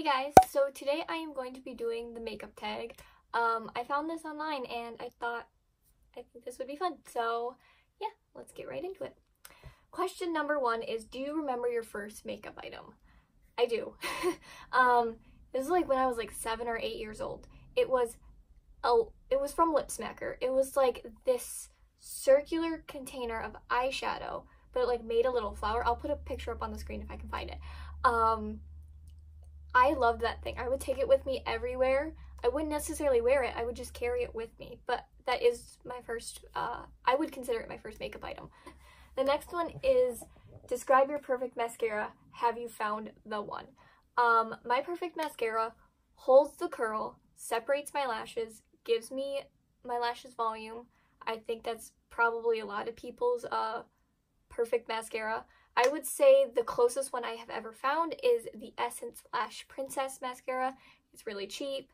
guys, so today I am going to be doing the makeup tag. I found this online and I think this would be fun. So yeah, let's get right into it. Question number 1 is, do you remember your first makeup item? I do. This is like when I was like 7 or 8 years old. It was from Lip Smacker. It was like this circular container of eyeshadow, but it like made a little flower. I'll put a picture up on the screen if I can find it. I loved that thing. I would take it with me everywhere. I wouldn't necessarily wear it, I would just carry it with me. But that is my first, I would consider it my first makeup item. The next one is, describe your perfect mascara. Have you found the one? My perfect mascara holds the curl, separates my lashes, gives me my lashes volume. I think that's probably a lot of people's perfect mascara. I would say the closest one I have ever found is the Essence Lash Princess mascara. It's really cheap.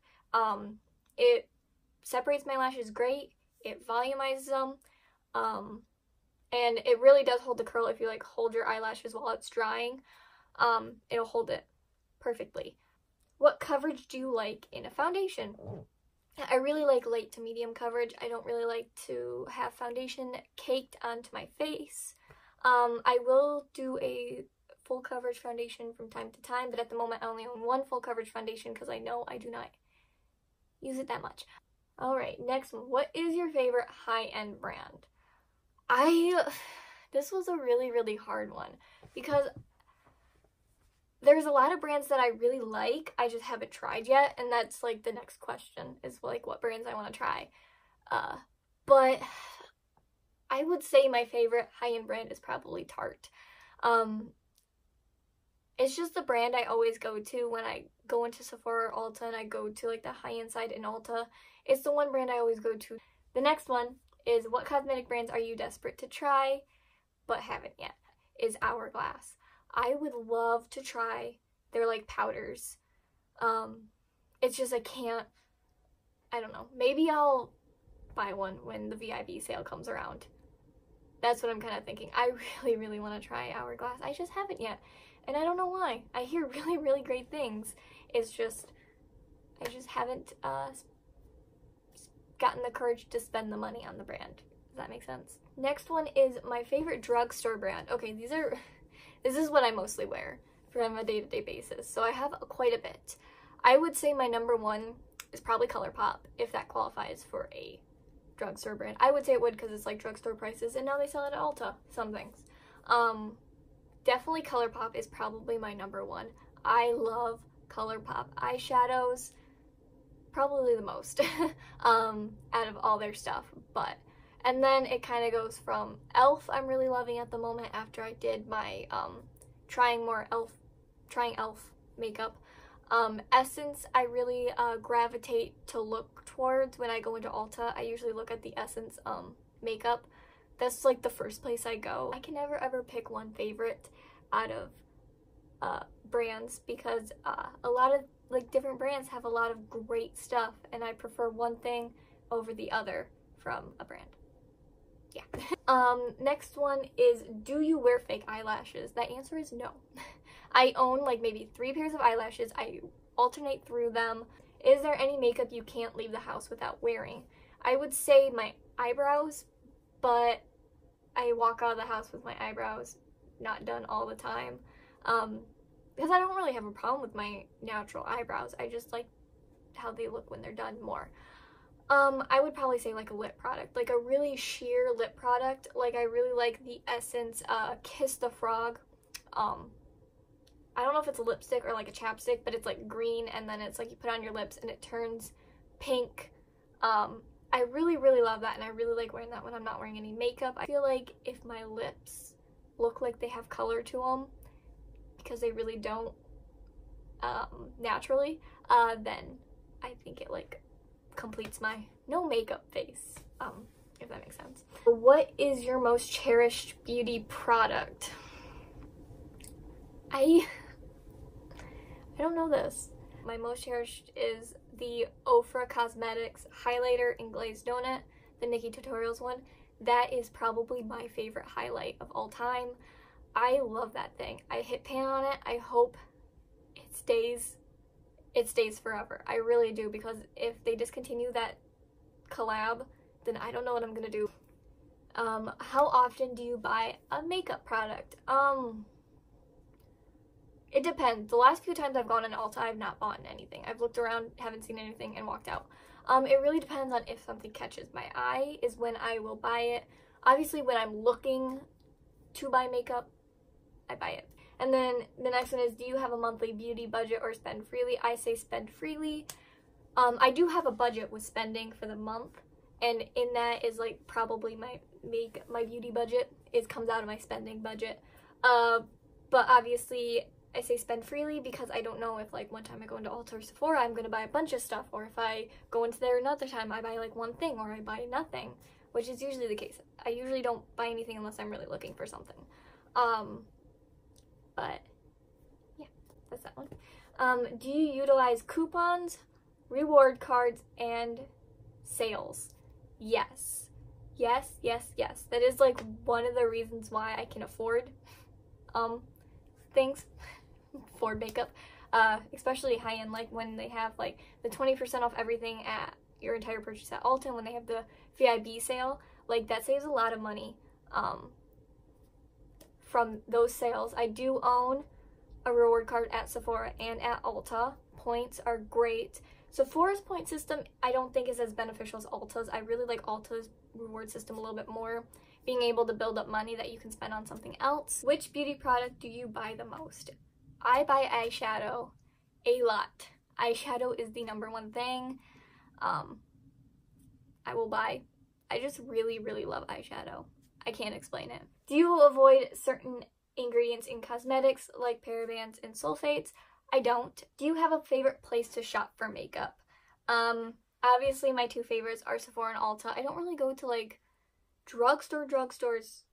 It separates my lashes great. It volumizes them. And it really does hold the curl. If you like hold your eyelashes while it's drying, it'll hold it perfectly. What coverage do you like in a foundation? I really like light to medium coverage. I don't really like to have foundation caked onto my face. I will do a full coverage foundation from time to time, but at the moment I only own one full coverage foundation because I know I do not use it that much. Alright, next one. What is your favorite high-end brand? This was a really hard one because there's a lot of brands that I really like, I just haven't tried yet, and that's like the next question, is like what brands I want to try. But I would say my favorite high-end brand is probably Tarte. It's just the brand I always go to when I go into Sephora or Ulta and I go to like the high-end side in Ulta. It's the one brand I always go to. The next one is, what cosmetic brands are you desperate to try but haven't yet? Is Hourglass. I would love to try their like powders. It's just I don't know. Maybe I'll buy one when the VIB sale comes around. That's what I'm kind of thinking. I really want to try Hourglass. I just haven't yet. And I don't know why. I hear really great things. It's just, I just haven't gotten the courage to spend the money on the brand. Does that make sense? Next one is my favorite drugstore brand. Okay, this is what I mostly wear from a day-to-day basis. So I have quite a bit. I would say my number 1 is probably ColourPop, if that qualifies for a drugstore brand. I would say it would because it's like drugstore prices, and now they sell it at Ulta, some things. Definitely ColourPop is probably my number 1. I love ColourPop eyeshadows, probably the most out of all their stuff. And then it kind of goes from e.l.f. I'm really loving at the moment after I did my trying e.l.f. makeup. Essence, I really gravitate to look towards when I go into Ulta. I usually look at the Essence makeup. That's like the first place I go. I can never ever pick one favorite out of brands because a lot of like different brands have a lot of great stuff, and I prefer one thing over the other from a brand. Yeah. Next one is, do you wear fake eyelashes? The answer is no. I own like maybe 3 pairs of eyelashes. I alternate through them. Is there any makeup you can't leave the house without wearing? I would say my eyebrows, but I walk out of the house with my eyebrows not done all the time. Because I don't really have a problem with my natural eyebrows. I just like how they look when they're done more. I would probably say like a lip product, like a really sheer lip product. Like I really like the Essence Kiss the Frog. I don't know if it's a lipstick or like a chapstick, but it's like green, and then it's like you put it on your lips and it turns pink. I really love that, and I really like wearing that when I'm not wearing any makeup. I feel like if my lips look like they have color to them, because they really don't naturally, then I think it like completes my no makeup face, if that makes sense. What is your most cherished beauty product? I don't know this. My most cherished is the Ofra Cosmetics highlighter in Glazed Donut, the Nikkie Tutorials one. That is probably my favorite highlight of all time. I love that thing. I hit pan on it. I hope it stays it stays forever. I really do, because if they discontinue that collab, then I don't know what I'm gonna do. How often do you buy a makeup product? It depends. The last few times I've gone in Ulta, I've not bought anything. I've looked around, haven't seen anything, and walked out. It really depends on if something catches my eye is when I will buy it. Obviously, when I'm looking to buy makeup, I buy it. And then the next one is, do you have a monthly beauty budget or spend freely? I say spend freely. I do have a budget with spending for the month, and in that is like probably my beauty budget comes out of my spending budget. But obviously I say spend freely because I don't know if like one time I go into Ulta or Sephora, I'm gonna buy a bunch of stuff, or if I go into there another time, I buy like one thing, or I buy nothing, which is usually the case. I usually don't buy anything unless I'm really looking for something. But yeah, that's that one. Do you utilize coupons, reward cards, and sales? Yes. Yes, yes, yes. That is like one of the reasons why I can afford things for makeup, especially high-end, like when they have like the 20% off everything at your entire purchase at Ulta, and when they have the VIB sale, like that saves a lot of money from those sales. I do own a reward card at Sephora and at Ulta. Points are great. Sephora's point system I don't think is as beneficial as Ulta's. I really like Ulta's reward system a little bit more, being able to build up money that you can spend on something else. Which beauty product do you buy the most? I buy eyeshadow a lot. Eyeshadow is the #1 thing I will buy. I just really, really love eyeshadow. I can't explain it. Do you avoid certain ingredients in cosmetics like parabens and sulfates? I don't. Do you have a favorite place to shop for makeup? Obviously my two favorites are Sephora and Ulta. I don't really go to like drugstores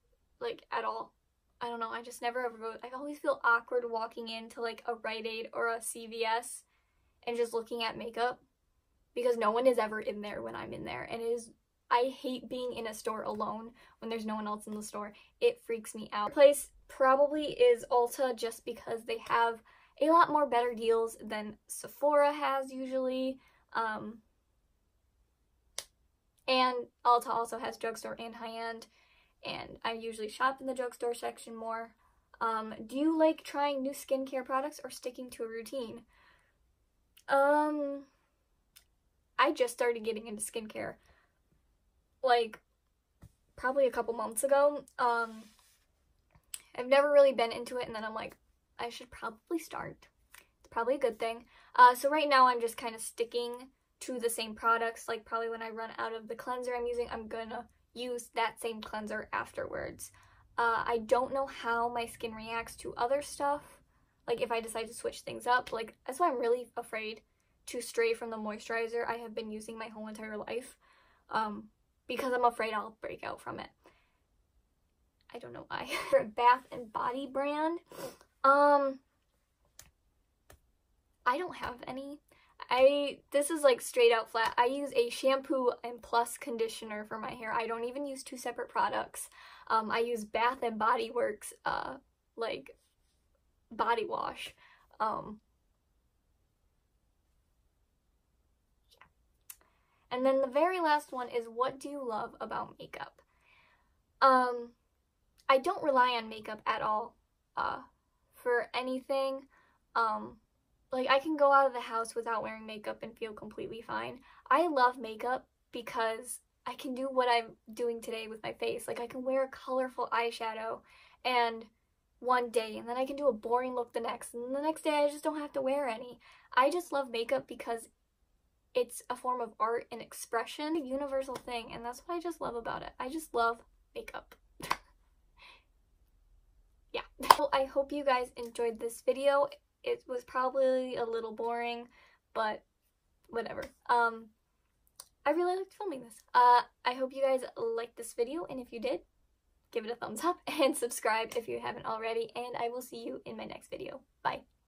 like at all. I don't know, I just never ever go. I always feel awkward walking into like a Rite Aid or a CVS and just looking at makeup, because no one is ever in there when I'm in there, and I hate being in a store alone when there's no one else in the store. It freaks me out. Place probably is Ulta, just because they have a lot more better deals than Sephora has usually. And Ulta also has drugstore and high-end, and I usually shop in the drugstore section more. Do you like trying new skincare products or sticking to a routine? I just started getting into skincare like probably a couple months ago. I've never really been into it, and then I'm like, I should probably start. It's probably a good thing. So right now I'm just kind of sticking to the same products. Like probably when I run out of the cleanser I'm using, I'm gonna use that same cleanser afterwards. I don't know how my skin reacts to other stuff, like if I decide to switch things up. Like that's why I'm really afraid to stray from the moisturizer I have been using my whole entire life, because I'm afraid I'll break out from it. I don't know why. Bath and Body brand? I don't have any. This is like straight out flat. I use a shampoo and plus conditioner for my hair. I don't even use two separate products. I use Bath and Body Works like body wash. Yeah. And then the very last one is, what do you love about makeup? I don't rely on makeup at all for anything. Like I can go out of the house without wearing makeup and feel completely fine. I love makeup because I can do what I'm doing today with my face. Like I can wear a colorful eyeshadow and one day, and then I can do a boring look the next, and the next day I just don't have to wear any. I just love makeup because it's a form of art and expression, a universal thing, and that's what I just love about it. I just love makeup. Yeah. Well, I hope you guys enjoyed this video. It was probably a little boring, but whatever. I really liked filming this. I hope you guys liked this video, and if you did, give it a thumbs up and subscribe if you haven't already, and I will see you in my next video. Bye.